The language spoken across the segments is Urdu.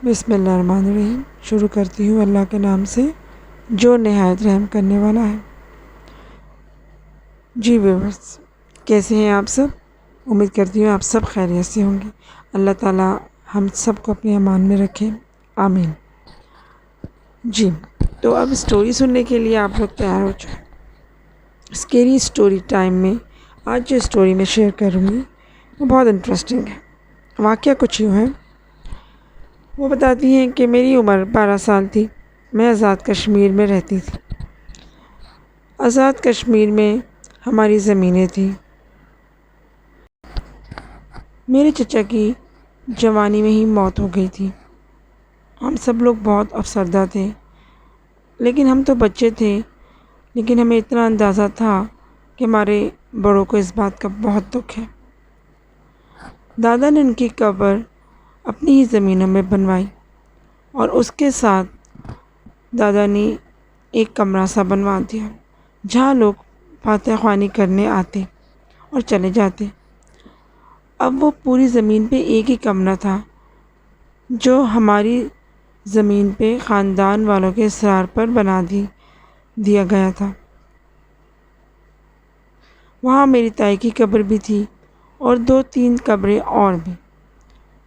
بسم اللہ الرحمن الرحیم۔ شروع کرتی ہوں اللہ کے نام سے جو نہایت رحم کرنے والا ہے۔ جی ویورز، کیسے ہیں آپ سب؟ امید کرتی ہوں آپ سب خیریت سے ہوں گے۔ اللہ تعالیٰ ہم سب کو اپنے امان میں رکھے، آمین۔ جی تو اب اسٹوری سننے کے لیے آپ لوگ تیار ہو جائیں۔ اسکیری اسٹوری ٹائم میں آج جو اسٹوری میں شیئر کروں گی وہ بہت انٹرسٹنگ ہے۔ واقعہ کچھ یوں ہے، وہ بتاتی ہیں کہ میری عمر 12 سال تھی۔ میں آزاد کشمیر میں رہتی تھی۔ آزاد کشمیر میں ہماری زمینیں تھیں۔ میرے چچا کی جوانی میں ہی موت ہو گئی تھی۔ ہم سب لوگ بہت افسردہ تھے، لیکن ہم تو بچے تھے، لیکن ہمیں اتنا اندازہ تھا کہ ہمارے بڑوں کو اس بات کا بہت دکھ ہے۔ دادا نے ان کی قبر اپنی ہی زمینوں میں بنوائی اور اس کے ساتھ دادا نے ایک کمرہ سا بنوا دیا جہاں لوگ فاتح خوانی کرنے آتے اور چلے جاتے۔ اب وہ پوری زمین پہ ایک ہی کمرہ تھا جو ہماری زمین پہ خاندان والوں کے اصرار پر بنا دیا گیا تھا۔ وہاں میری تائی کی قبر بھی تھی اور 2-3 قبریں اور بھی،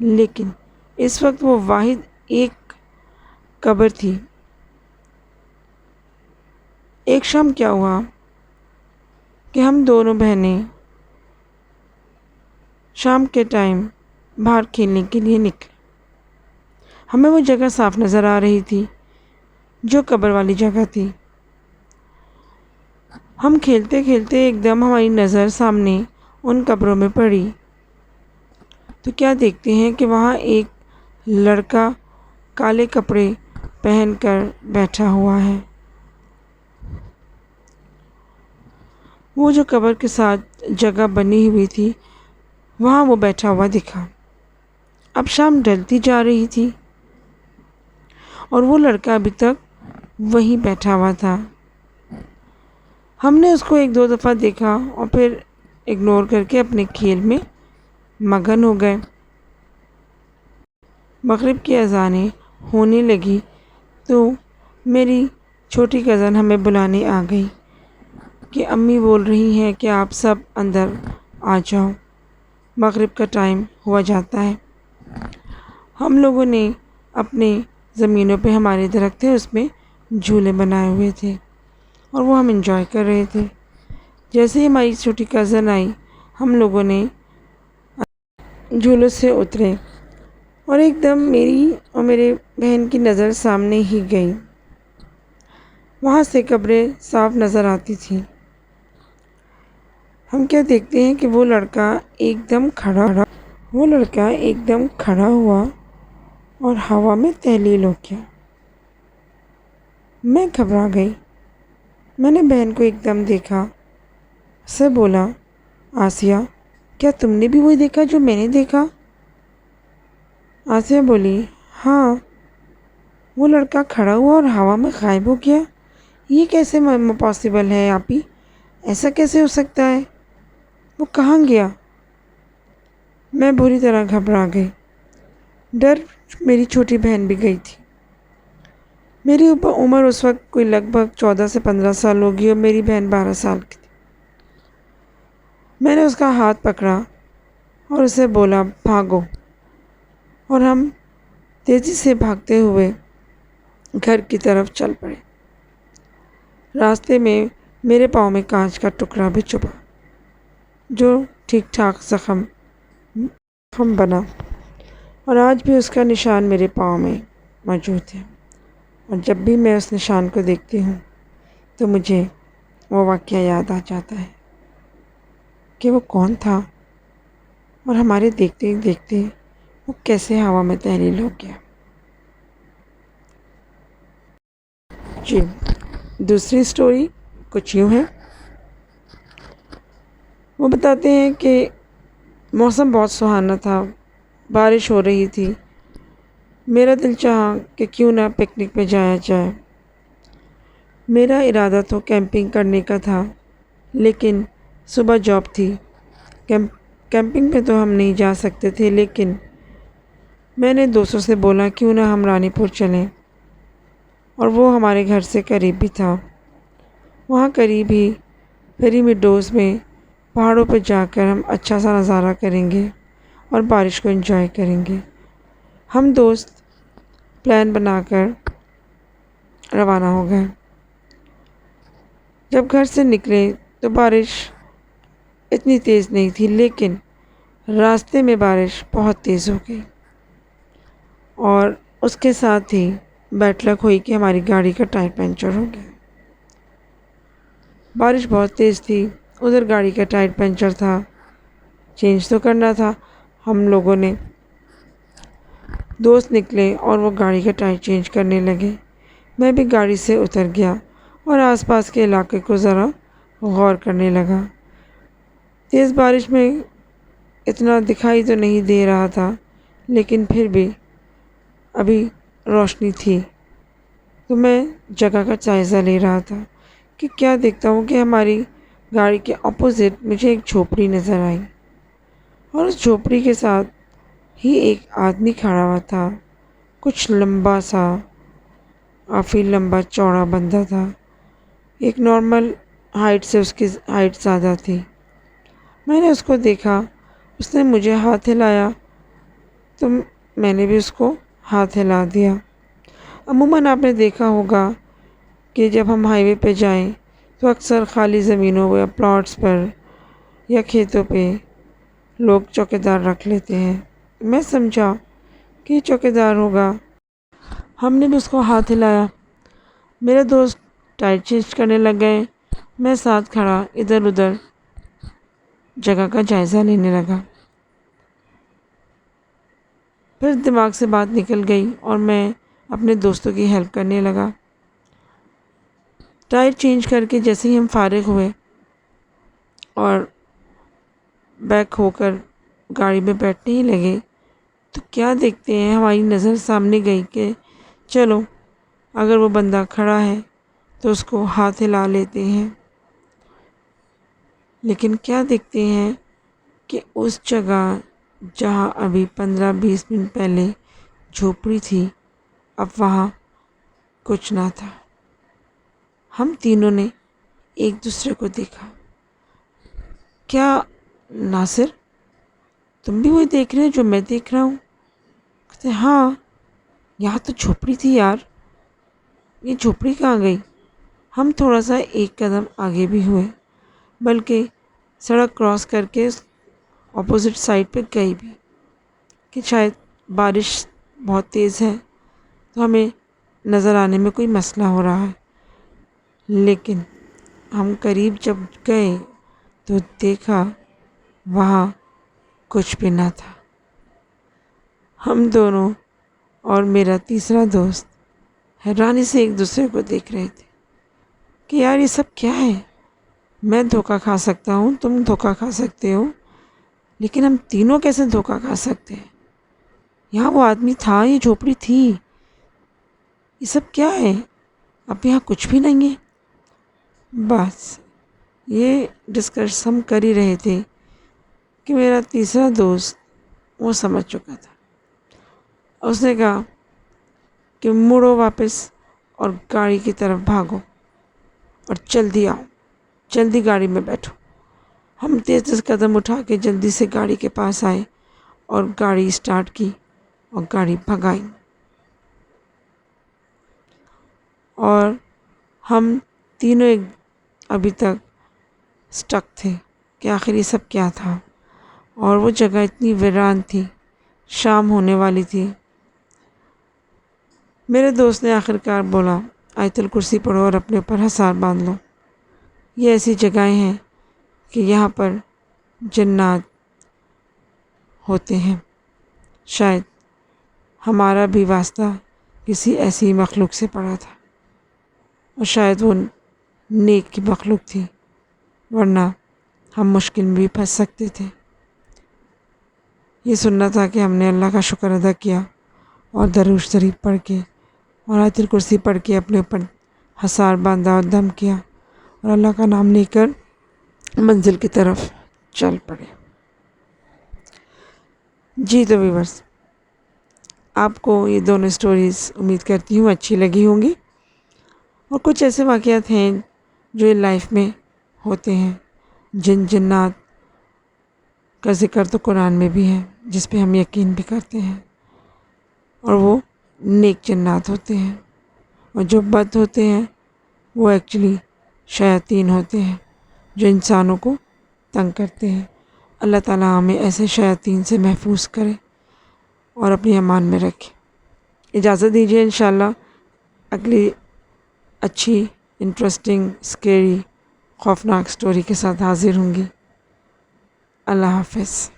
لیکن اس وقت وہ واحد ایک قبر تھی۔ ایک شام کیا ہوا کہ ہم دونوں بہنیں شام کے ٹائم باہر کھیلنے کے لیے نکلے۔ ہمیں وہ جگہ صاف نظر آ رہی تھی جو قبر والی جگہ تھی۔ ہم کھیلتے کھیلتے ایک دم ہماری نظر سامنے ان قبروں میں پڑی تو کیا دیکھتے ہیں کہ وہاں ایک لڑکا کالے کپڑے پہن کر بیٹھا ہوا ہے۔ وہ جو قبر کے ساتھ جگہ بنی ہوئی تھی وہاں وہ بیٹھا ہوا دکھا۔ اب شام ڈھلتی جا رہی تھی اور وہ لڑکا ابھی تک وہیں بیٹھا ہوا تھا۔ ہم نے اس کو 1-2 دفعہ دیکھا اور پھر اگنور کر کے اپنے کھیل میں مگن ہو گئے۔ مغرب کی اذانیں ہونے لگی تو میری چھوٹی کزن ہمیں بلانے آ گئی کہ امی بول رہی ہیں کہ آپ سب اندر آ جاؤ، مغرب کا ٹائم ہوا جاتا ہے۔ ہم لوگوں نے اپنے زمینوں پہ ہمارے درخت تھے اس میں جھولے بنائے ہوئے تھے اور وہ ہم انجوائے کر رہے تھے۔ جیسے ہی ہماری چھوٹی کزن آئی ہم لوگوں نے جھولوں سے اترے اور ایک دم میری اور میرے بہن کی نظر سامنے ہی گئی۔ وہاں سے قبریں صاف نظر آتی تھیں۔ ہم کیا دیکھتے ہیں کہ وہ لڑکا ایک دم کھڑا ہوا اور ہوا میں تحلیل ہو گیا۔ میں گھبرا گئی۔ میں نے بہن کو ایک دم دیکھا، اسے بولا، آسیہ کیا تم نے بھی وہی دیکھا جو میں نے دیکھا؟ آسیہ بولی، ہاں، وہ لڑکا کھڑا ہوا اور ہوا میں غائب ہو گیا۔ یہ کیسے پاسبل ہے آپی؟ ایسا کیسے ہو سکتا ہے؟ وہ کہاں گیا؟ میں بری طرح گھبرا گئی۔ ڈر میری چھوٹی بہن بھی گئی تھی۔ میری عمر اس وقت کوئی لگ بھگ 14 سے 15 سال ہوگی اور میری بہن 12 سال کی تھی۔ میں نے اس کا ہاتھ پکڑا اور اسے بولا بھاگو، اور ہم تیزی سے بھاگتے ہوئے گھر کی طرف چل پڑے۔ راستے میں میرے پاؤں میں کانچ کا ٹکڑا بھی چبھا جو ٹھیک ٹھاک زخم بنا، اور آج بھی اس کا نشان میرے پاؤں میں موجود ہے۔ اور جب بھی میں اس نشان کو دیکھتی ہوں تو مجھے وہ واقعہ یاد آ جاتا ہے کہ وہ کون تھا اور ہمارے دیکھتے ہی دیکھتے وہ کیسے ہوا میں تحلیل ہو گیا۔ جی دوسری اسٹوری کچھ یوں ہے، وہ بتاتے ہیں کہ موسم بہت سہانا تھا، بارش ہو رہی تھی۔ میرا دل چاہا کہ کیوں نہ پکنک پہ جایا جائے۔ میرا ارادہ تو کیمپنگ کرنے کا تھا، لیکن صبح جاب تھی۔ کیمپنگ پہ تو ہم نہیں جا سکتے تھے، لیکن میں نے دوستوں سے بولا کیوں نہ ہم رانی پور چلیں، اور وہ ہمارے گھر سے قریب بھی تھا۔ وہاں قریب ہی پیری میڈوز میں پہاڑوں پہ جا کر ہم اچھا سا نظارہ کریں گے اور بارش کو انجوائے کریں گے۔ ہم دوست پلان بنا کر روانہ ہو گئے۔ جب گھر سے نکلے تو بارش اتنی تیز نہیں تھی، لیکن راستے میں بارش بہت تیز ہو گئی، اور اس کے ساتھ ہی بیڈ لک ہوئی کہ ہماری گاڑی کا ٹائر پنچر ہو گیا۔ بارش بہت تیز تھی، ادھر گاڑی کا ٹائر پنچر تھا، چینج تو کرنا تھا۔ ہم لوگوں نے دوست نکلے اور وہ گاڑی کا ٹائر چینج کرنے لگے۔ میں بھی گاڑی سے اتر گیا اور آس پاس کے علاقے کو ذرا غور کرنے لگا۔ تیز بارش میں اتنا دکھائی تو نہیں دے رہا تھا، لیکن پھر بھی ابھی روشنی تھی، تو میں جگہ کا جائزہ لے رہا تھا کہ کیا دیکھتا ہوں کہ ہماری گاڑی کے اپوزٹ مجھے ایک جھوپڑی نظر آئی، اور اس جھوپڑی کے ساتھ ہی ایک آدمی کھڑا ہوا تھا، کچھ لمبا سا، کافی لمبا چوڑا بندہ تھا۔ ایک نارمل ہائٹ سے اس کی ہائٹ زیادہ تھی۔ میں نے اس کو دیکھا، اس نے مجھے ہاتھ ہلایا تو میں نے بھی اس کو ہاتھ ہلا دیا۔ عموماً آپ نے دیکھا ہوگا کہ جب ہم ہائی وے پہ جائیں تو اکثر خالی زمینوں یا پلاٹس پر یا کھیتوں پہ لوگ چوکیدار رکھ لیتے ہیں۔ میں سمجھا کہ یہ چوکیدار ہوگا۔ ہم نے بھی اس کو ہاتھ ہلایا۔ میرے دوست ٹائر چینج کرنے لگ گئے، میں ساتھ کھڑا ادھر ادھر جگہ کا جائزہ لینے لگا۔ پھر دماغ سے بات نکل گئی اور میں اپنے دوستوں کی ہیلپ کرنے لگا۔ ٹائر چینج کر کے جیسے ہی ہم فارغ ہوئے اور بیک ہو کر گاڑی میں بیٹھنے ہی لگے، تو کیا دیکھتے ہیں، ہماری نظر سامنے گئی کہ چلو اگر وہ بندہ کھڑا ہے تو اس کو ہاتھ ہلا لیتے ہیں۔ لیکن کیا دیکھتے ہیں کہ اس جگہ جہاں ابھی 15-20 منٹ پہلے جھوپڑی تھی، اب وہاں کچھ نہ تھا۔ ہم تینوں نے ایک دوسرے کو دیکھا۔ کیا ناصر، تم بھی وہی دیکھ رہے ہو جو میں دیکھ رہا ہوں؟ کہتے ہاں، یہاں تو جھوپڑی تھی یار، یہ جھوپڑی کہاں گئی؟ ہم تھوڑا سا ایک قدم آگے بھی ہوئے، بلکہ سڑک کراس کر کے اپوزٹ سائڈ پہ گئی بھی، کہ شاید بارش بہت تیز ہے تو ہمیں نظر آنے میں کوئی مسئلہ ہو رہا ہے۔ لیکن ہم قریب جب گئے تو دیکھا وہاں کچھ بھی نہ تھا۔ ہم دونوں اور میرا تیسرا دوست حیرانی سے ایک دوسرے کو دیکھ رہے تھے کہ یار یہ سب کیا ہے؟ میں دھوکہ کھا سکتا ہوں، تم دھوکہ کھا سکتے ہو، لیکن ہم تینوں کیسے دھوکہ کھا سکتے ہیں؟ یہاں وہ آدمی تھا، یہ جھوپڑی تھی، یہ سب کیا ہے؟ اب یہاں کچھ بھی نہیں ہے۔ بس یہ ڈسکس ہم کر ہی رہے تھے کہ میرا تیسرا دوست وہ سمجھ چکا تھا۔ اس نے کہا کہ مڑو واپس اور گاڑی کی طرف بھاگو اور جلدی آؤ، جلدی گاڑی میں بیٹھو۔ ہم تیز تیز قدم اٹھا کے جلدی سے گاڑی کے پاس آئے اور گاڑی اسٹارٹ کی اور گاڑی بھگائی، اور ہم تینوں ابھی تک اسٹک تھے کہ آخر یہ سب کیا تھا، اور وہ جگہ اتنی ویران تھی، شام ہونے والی تھی۔ میرے دوست نے آخر کار بولا آیت الکرسی پڑھو اور اپنے اوپر حصار باندھ لو، یہ ایسی جگہیں ہیں کہ یہاں پر جنات ہوتے ہیں، شاید ہمارا بھی واسطہ کسی ایسی مخلوق سے پڑا تھا، اور شاید وہ نیک کی مخلوق تھی، ورنہ ہم مشکل میں بھی پھنس سکتے تھے۔ یہ سننا تھا کہ ہم نے اللہ کا شکر ادا کیا اور درود شریف پڑھ کے اور آیت الکرسی پڑھ کے اپنے اوپر حصار باندھا اور دم کیا، اور اللہ کا نام لے کر منزل کی طرف چل پڑے۔ جی تو ویورس، آپ کو یہ دونوں اسٹوریز امید کرتی ہوں اچھی لگی ہوں گی، اور کچھ ایسے واقعات ہیں جو لائف میں ہوتے ہیں، جنات کا ذکر تو قرآن میں بھی ہے جس پہ ہم یقین بھی کرتے ہیں، اور وہ نیک جنات ہوتے ہیں، اور جو بد ہوتے ہیں وہ ایکچولی شیاطین ہوتے ہیں جو انسانوں کو تنگ کرتے ہیں۔ اللہ تعالیٰ ہمیں ایسے شیاطین سے محفوظ کرے اور اپنی امان میں رکھے۔ اجازت دیجیے، انشاءاللہ اگلی اچھی، انٹرسٹنگ، اسکیری، خوفناک سٹوری کے ساتھ حاضر ہوں گی۔ اللہ حافظ۔